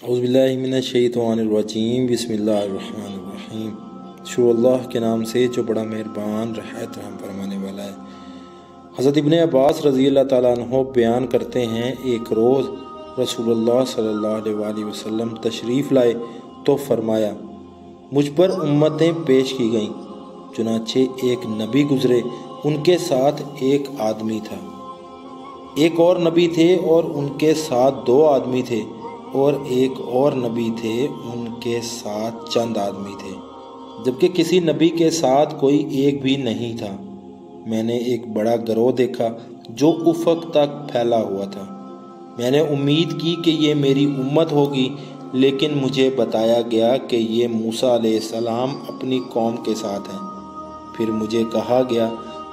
اعوذ باللہ من الشیطان الرجیم، بسم اللہ الرحمن الرحیم۔ شروع اللہ کے نام سے جو بڑا مہربان رحمت رحم فرمانے والا ہے۔ حضرت ابن عباس رضی اللہ تعالیٰ عنہ بیان کرتے ہیں، ایک روز رسول اللہ صلی اللہ علیہ وآلہ وسلم تشریف لائے تو فرمایا، مجھ پر امتیں پیش کی گئیں، چنانچہ ایک نبی گزرے، ان کے ساتھ ایک آدمی تھا، ایک اور نبی تھے اور ان کے ساتھ دو آدمی تھے، اور ایک اور نبی تھے، ان کے ساتھ چند آدمی تھے، جبکہ کسی نبی کے ساتھ کوئی ایک بھی نہیں تھا۔ میں نے ایک بڑا گروہ دیکھا جو افق تک پھیلا ہوا تھا۔ میں نے امید کی کہ یہ میری امت ہوگی، لیکن مجھے بتایا گیا کہ یہ موسیٰ علیہ السلام اپنی قوم کے ساتھ ہیں۔ پھر مجھے کہا گیا،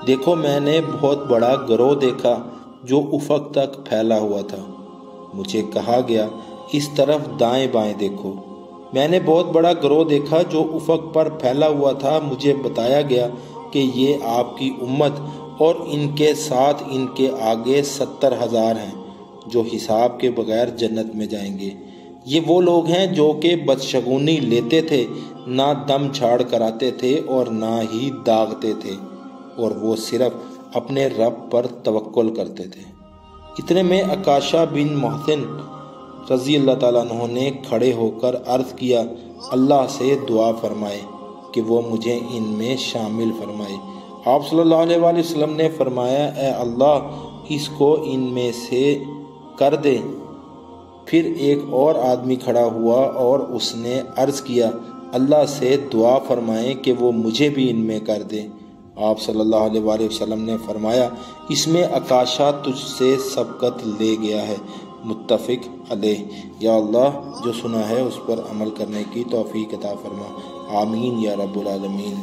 دیکھو میں نے بہت بڑا گروہ دیکھا جو افق تک پھیلا ہوا تھا۔ مجھے کہا گیا، اس طرف دائیں بائیں دیکھو۔ میں نے بہت بڑا گروہ دیکھا جو افق پر پھیلا ہوا تھا۔ مجھے بتایا گیا کہ یہ آپ کی امت اور ان کے ساتھ ان کے آگے 70,000 ہیں جو حساب کے بغیر جنت میں جائیں گے۔ یہ وہ لوگ ہیں جو کہ بدشگونی لیتے تھے، نہ دم جھاڑ کراتے تھے اور نہ ہی داغتے تھے، اور وہ صرف اپنے رب پر توکل کرتے تھے۔ اتنے میں عکاشہ بن محسن رضی اللہ تعالیٰ عنہ نے کھڑے ہو کر عرض کیا، اللہ سے دعا فرمائے کہ وہ مجھے ان میں شامل فرمائے۔ آپ صلی اللہ علیہ وآلہ وسلم نے فرمایا، اے اللہ اس کو ان میں سے کر دے۔ پھر ایک اور آدمی کھڑا ہوا اور اس نے عرض کیا، اللہ سے دعا فرمائے کہ وہ مجھے بھی ان میں کر دے۔ آپ صلی اللہ علیہ وآلہ وسلم نے فرمایا، اس میں عکاشہ تجھ سے سبقت لے گیا ہے، متفق علیہ۔ یا اللہ جو سنا ہے اس پر عمل کرنے کی توفیق عطا فرما، آمین یا رب العالمین۔